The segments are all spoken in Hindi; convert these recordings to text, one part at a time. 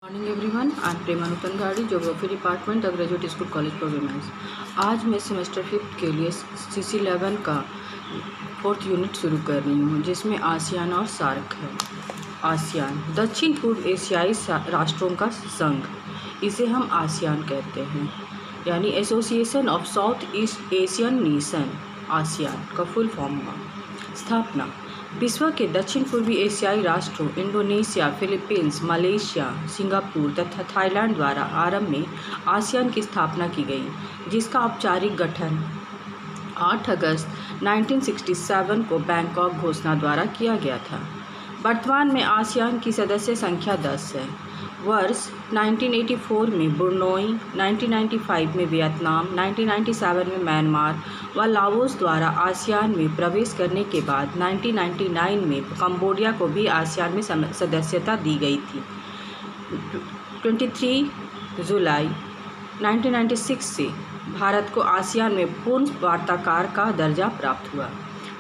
Morning everyone, I am Prema Nutangadi, geography department, the graduate school college for womens. आज मैं सेमेस्टर 5 के लिए CC11 का 4th यूनिट शुरू कर रही हूँ, जिसमें आसियान और सार्क है। आसियान दक्षिण पूर्व एशियाई राष्ट्रों का संघ, इसे हम आसियान कहते हैं, यानी association of south east Asian nation. ASEAN का फुल फॉर्म हुआ। स्थापना विश्व के दक्षिण पूर्वी एशियाई राष्ट्रों इंडोनेशिया, फिलीपींस, मलेशिया, सिंगापुर तथा थाईलैंड द्वारा आरंभ में आसियान की स्थापना की गई, जिसका औपचारिक गठन 8 अगस्त 1967 को बैंकॉक घोषणा द्वारा किया गया था। वर्तमान में आसियान की सदस्य संख्या 10 है। वर्ष 1984 में ब्रुनोई, 1995 में वियतनाम, 1997 में म्यांमार व लाओस द्वारा आसियान में प्रवेश करने के बाद 1999 में कंबोडिया को भी आसियान में सदस्यता दी गई थी। 23 जुलाई 1996 से भारत को आसियान में पूर्ण वार्ताकार का दर्जा प्राप्त हुआ।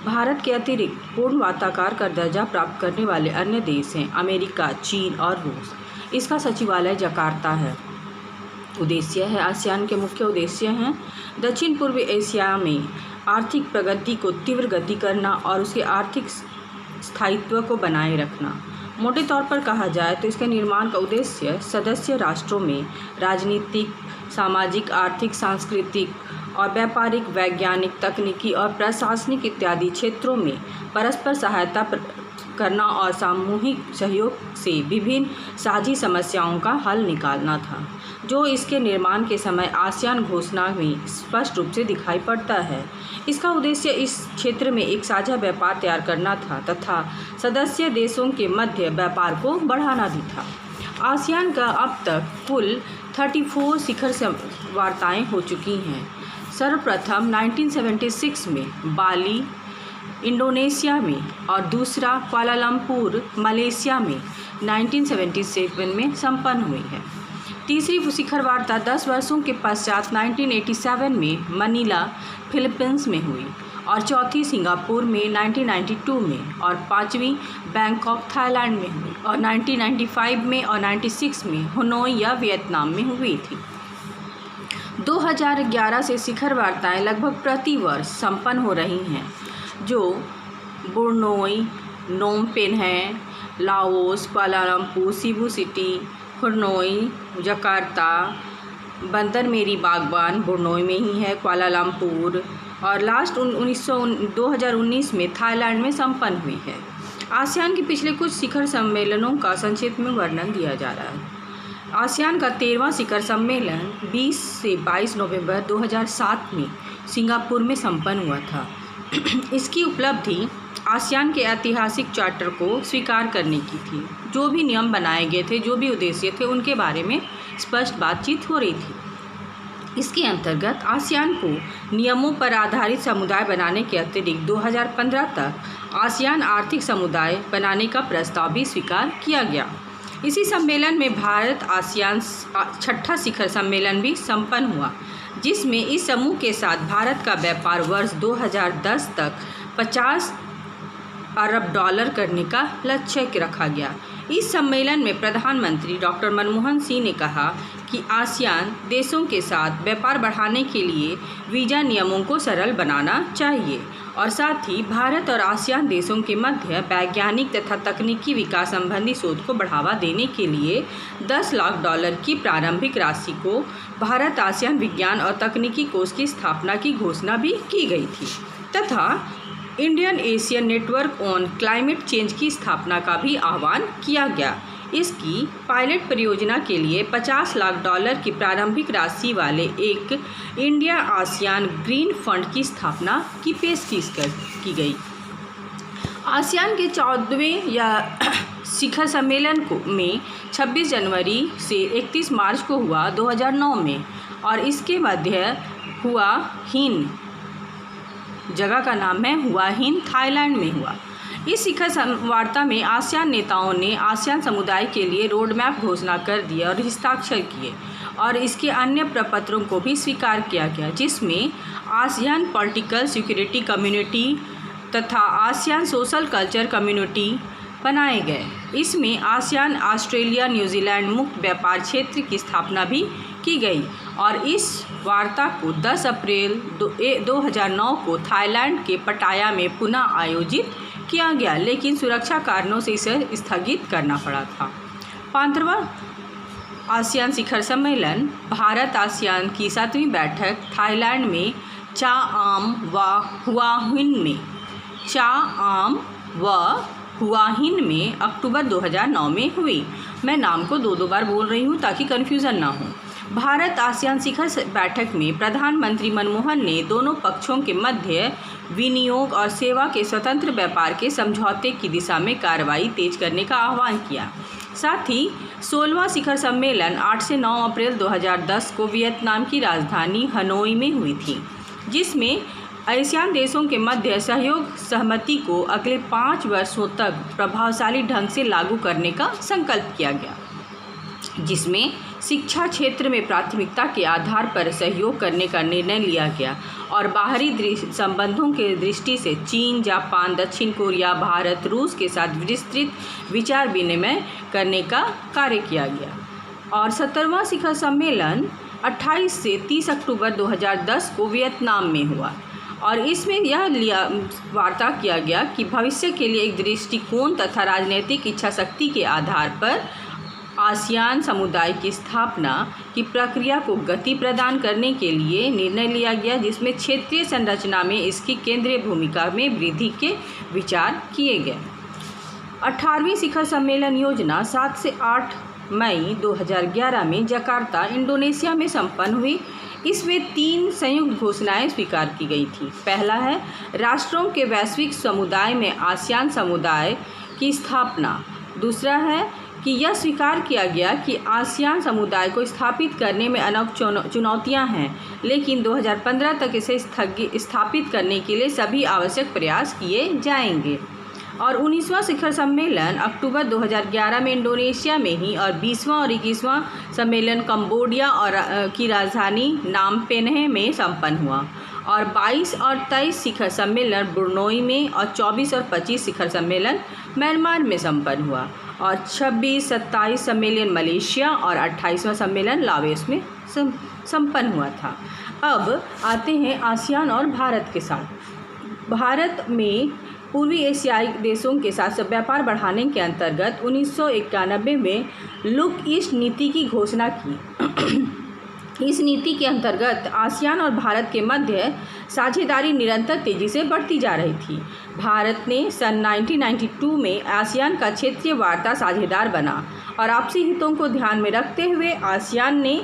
भारत के अतिरिक्त पूर्ण वार्ताकार का दर्जा प्राप्त करने वाले अन्य देश हैं अमेरिका, चीन और रूस। इसका सचिवालय जकार्ता है। उद्देश्य है, आसियान के मुख्य उद्देश्य हैं दक्षिण पूर्वी एशिया में आर्थिक प्रगति को तीव्र गति करना और उसके आर्थिक स्थायित्व को बनाए रखना। मोटे तौर पर कहा जाए तो इसके निर्माण का उद्देश्य सदस्य राष्ट्रों में राजनीतिक, सामाजिक, आर्थिक, सांस्कृतिक और व्यापारिक, वैज्ञानिक, तकनीकी और प्रशासनिक इत्यादि क्षेत्रों में परस्पर सहायता करना और सामूहिक सहयोग से विभिन्न साझी समस्याओं का हल निकालना था, जो इसके निर्माण के समय आसियान घोषणा में स्पष्ट रूप से दिखाई पड़ता है। इसका उद्देश्य इस क्षेत्र में एक साझा व्यापार तैयार करना था तथा सदस्य देशों के मध्य व्यापार को बढ़ाना भी था। आसियान का अब तक कुल 34 शिखर वार्ताएं हो चुकी हैं। सर्वप्रथम 1976 में बाली, इंडोनेशिया में और दूसरा कुआलालंपुर, मलेशिया में 1977 में संपन्न हुई है। तीसरी शिखर वार्ता 10 वर्षों के पश्चात 1987 में मनीला, फिलीपींस में हुई और चौथी सिंगापुर में 1992 में और पांचवी बैंकॉक, थाईलैंड में हुई और 1995 में और 96 में हनोई या वियतनाम में हुई थी। 2011 से शिखर वार्ताएं लगभग प्रति वर्ष संपन्न हो रही हैं, जो ब्रुनोई, नोम पेन्ह, Laos, Kuala Lumpur, Cebu city, Hanoi, Jakarta, बंदर मेरी बागबान ब्रुनोई में ही है, कुआलालंपुर और लास्ट 2019 में थाईलैंड में संपन्न हुई है। आसियान के पिछले कुछ शिखर सम्मेलनों का संक्षेप में वर्णन दिया जा रहा है। आसियान का 13वां शिखर सम्मेलन 20 से 22 नवंबर 2007 में सिंगापुर में संपन्न हुआ था। इसकी उपलब्धि आसियान के ऐतिहासिक चार्टर को स्वीकार करने की थी। जो भी नियम बनाए गए थे, जो भी उद्देश्य थे, उनके बारे में स्पष्ट बातचीत हो रही थी। इसके अंतर्गत आसियान को नियमों पर आधारित समुदाय बनाने के अतिरिक्त 2015 तक आसियान आर्थिक समुदाय बनाने का प्रस्ताव भी स्वीकार किया गया। इसी सम्मेलन में भारत आसियान 6ठा शिखर सम्मेलन भी संपन्न हुआ, जिसमें इस समूह के साथ भारत का व्यापार वर्ष 2010 तक 50 अरब डॉलर करने का लक्ष्य रखा गया। इस सम्मेलन में प्रधानमंत्री डॉक्टर मनमोहन सिंह ने कहा कि आसियान देशों के साथ व्यापार बढ़ाने के लिए वीज़ा नियमों को सरल बनाना चाहिए और साथ ही भारत और आसियान देशों के मध्य वैज्ञानिक तथा तकनीकी विकास संबंधी शोध को बढ़ावा देने के लिए 10 लाख डॉलर की प्रारंभिक राशि को भारत आसियान विज्ञान और तकनीकी कोष की स्थापना की घोषणा भी की गई थी तथा Indian Asian network on climate change की स्थापना का भी आह्वान किया गया। इसकी पायलट परियोजना के लिए 50 लाख डॉलर की प्रारंभिक राशि वाले एक इंडिया आसियान ग्रीन फंड की स्थापना की पेशकश की गई। आसियान के 14वें या शिखर सम्मेलन में 26 जनवरी से 31 मार्च को हुआ 2009 में और इसके मध्य हुआ हिन, जगह का नाम है हुआ हिन, थाईलैंड में हुआ। इस शिखर वार्ता में आसियान नेताओं ने आसियान समुदाय के लिए रोड मैप घोषणा कर दिए और हस्ताक्षर किए और इसके अन्य प्रपत्रों को भी स्वीकार किया गया, जिसमें आसियान पॉलिटिकल सिक्योरिटी कम्युनिटी तथा आसियान सोशल कल्चर कम्युनिटी बनाए गए। इसमें आसियान ऑस्ट्रेलिया न्यूजीलैंड मुक्त व्यापार क्षेत्र की स्थापना भी की गई और इस वार्ता को 10 अप्रैल 2009 को थाईलैंड के पटाया में पुनः आयोजित किया गया, लेकिन सुरक्षा कारणों से इसे स्थगित करना पड़ा था। 5वां आसियान शिखर सम्मेलन भारत आसियान की 7वीं बैठक थाईलैंड में चाआम व हुआहिन में अक्टूबर 2009 में हुई। मैं नाम को दो बार बोल रही हूँ ताकि कन्फ्यूज़न ना हो। भारत आसियान शिखर बैठक में प्रधानमंत्री मनमोहन ने दोनों पक्षों के मध्य विनियोग और सेवा के स्वतंत्र व्यापार के समझौते की दिशा में कार्रवाई तेज करने का आह्वान किया। साथ ही 16वां शिखर सम्मेलन 8 से 9 अप्रैल 2010 को वियतनाम की राजधानी हनोई में हुई थी, जिसमें आसियान देशों के मध्य सहयोग सहमति को अगले 5 वर्षों तक प्रभावशाली ढंग से लागू करने का संकल्प किया गया, जिसमें शिक्षा क्षेत्र में प्राथमिकता के आधार पर सहयोग करने का निर्णय लिया गया और बाहरी संबंधों के दृष्टि से चीन, जापान, दक्षिण कोरिया, भारत, रूस के साथ विस्तृत विचार विनिमय करने का कार्य किया गया। और 17वां शिखर सम्मेलन 28 से 30 अक्टूबर 2010 को वियतनाम में हुआ और इसमें यह वार्ता किया गया कि भविष्य के लिए एक दृष्टिकोण तथा राजनीतिक इच्छा शक्ति के आधार पर आसियान समुदाय की स्थापना की प्रक्रिया को गति प्रदान करने के लिए निर्णय लिया गया, जिसमें क्षेत्रीय संरचना में इसकी केंद्रीय भूमिका में वृद्धि के विचार किए गए। 18वीं शिखर सम्मेलन योजना 7 से 8 मई 2011 में जकार्ता, इंडोनेशिया में संपन्न हुई। इसमें 3 संयुक्त घोषणाएं स्वीकार की गई थी। पहला है राष्ट्रों के वैश्विक समुदाय में आसियान समुदाय की स्थापना। दूसरा है कि यह स्वीकार किया गया कि आसियान समुदाय को स्थापित करने में अनेक चुनौतियां हैं, लेकिन 2015 तक इसे स्थापित करने के लिए सभी आवश्यक प्रयास किए जाएंगे। और 19वां शिखर सम्मेलन अक्टूबर 2011 में इंडोनेशिया में ही और 20वां और 21वां सम्मेलन कंबोडिया और की राजधानी नाम पेन्ह में संपन्न हुआ और 22 और 23 शिखर सम्मेलन ब्रुनोई में और 24 और 25 शिखर सम्मेलन म्यांमार में संपन्न हुआ और 26-27 सम्मेलन मलेशिया और 28वां सम्मेलन लाओस में संपन्न हुआ था। अब आते हैं आसियान और भारत के साथ। भारत में पूर्वी एशियाई देशों के साथ व्यापार बढ़ाने के अंतर्गत 1991 में लुक ईस्ट नीति की घोषणा की। इस नीति के अंतर्गत आसियान और भारत के मध्य साझेदारी निरंतर तेजी से बढ़ती जा रही थी। भारत ने सन 1992 में आसियान का क्षेत्रीय वार्ता साझेदार बना और आपसी हितों को ध्यान में रखते हुए आसियान ने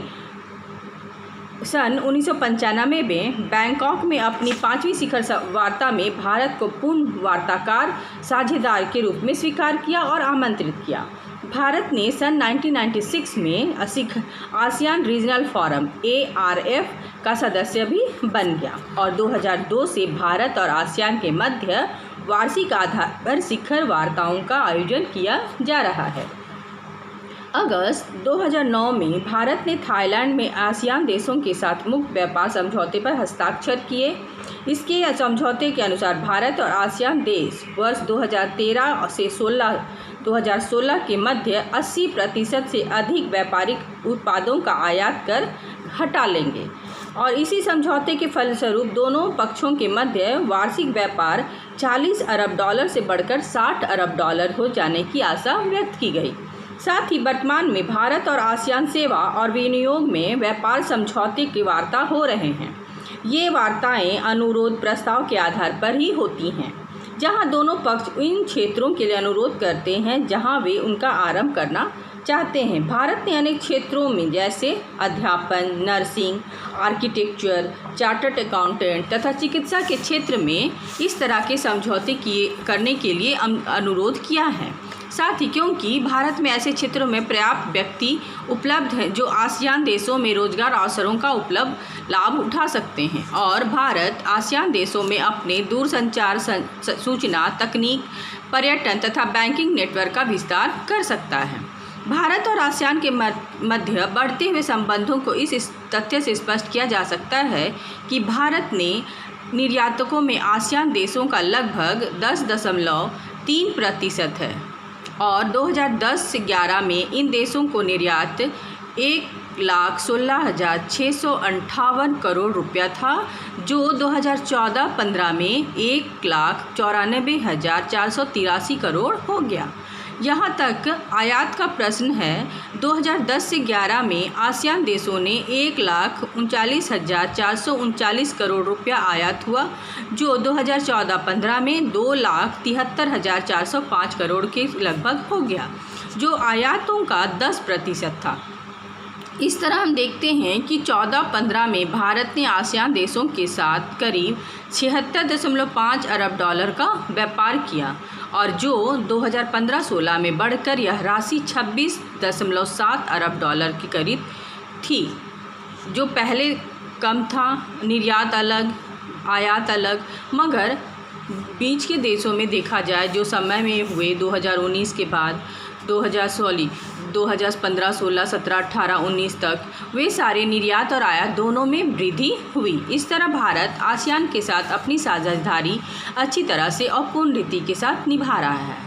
सन 1995 में बैंकॉक में अपनी 5वीं शिखर वार्ता में भारत को पूर्ण वार्ताकार साझेदार के रूप में स्वीकार किया और आमंत्रित किया। भारत ने सन 1996 में आसियान रीजनल फोरम ARF का सदस्य भी बन गया और 2002 से भारत और आसियान के मध्य वार्षिक आधार पर शिखर वार्ताओं का आयोजन किया जा रहा है। अगस्त 2009 में भारत ने थाईलैंड में आसियान देशों के साथ मुक्त व्यापार समझौते पर हस्ताक्षर किए। इसके समझौते के अनुसार भारत और आसियान देश वर्ष 2013 से 2016 के मध्य 80% से अधिक व्यापारिक उत्पादों का आयात कर हटा लेंगे और इसी समझौते के फलस्वरूप दोनों पक्षों के मध्य वार्षिक व्यापार $40 अरब से बढ़कर $60 अरब हो जाने की आशा व्यक्त की गई। साथ ही वर्तमान में भारत और आसियान सेवा और विनियोग में व्यापार समझौते की वार्ता हो रहे हैं। ये वार्ताएं अनुरोध प्रस्ताव के आधार पर ही होती हैं, जहां दोनों पक्ष इन क्षेत्रों के लिए अनुरोध करते हैं जहां वे उनका आरंभ करना चाहते हैं। भारत ने अनेक क्षेत्रों में जैसे अध्यापन, नर्सिंग, आर्किटेक्चर, चार्टर्ड अकाउंटेंट तथा चिकित्सा के क्षेत्र में इस तरह के समझौते करने के लिए अनुरोध किया है। साथ ही क्योंकि भारत में ऐसे क्षेत्रों में पर्याप्त व्यक्ति उपलब्ध हैं जो आसियान देशों में रोजगार अवसरों का उपलब्ध लाभ उठा सकते हैं और भारत आसियान देशों में अपने दूरसंचार, सूचना तकनीक, पर्यटन तथा बैंकिंग नेटवर्क का विस्तार कर सकता है। भारत और आसियान के मध्य बढ़ते हुए संबंधों को इस तथ्य से स्पष्ट किया जा सकता है कि भारत ने निर्यातकों में आसियान देशों का लगभग 10.3% है और 2010 से 11 में इन देशों को निर्यात 1,16,658 करोड़ रुपया था, जो 2014-15 में 1,94,483 करोड़ हो गया। यहाँ तक आयात का प्रश्न है। 2010 से 11 में आसियान देशों ने 1,39,439 करोड़ रुपया आयात हुआ, जो 2014-15 में 2,73,405 करोड़ के लगभग हो गया, जो आयातों का 10% था। इस तरह हम देखते हैं कि 14-15 में भारत ने आसियान देशों के साथ करीब 76.5 अरब डॉलर का व्यापार किया, और जो 2015-16 में बढ़कर यह राशि 26.7 अरब डॉलर के करीब थी, जो पहले कम था। निर्यात अलग, आयात अलग, मगर बीच के देशों में देखा जाए जो समय में हुए 2019 के बाद 2015, 16, 17, 18, 19 तक, वे सारे निर्यात और आयात दोनों में वृद्धि हुई। इस तरह भारत आसियान के साथ अपनी साझेदारी अच्छी तरह से और पूर्ण रीति के साथ निभा रहा है।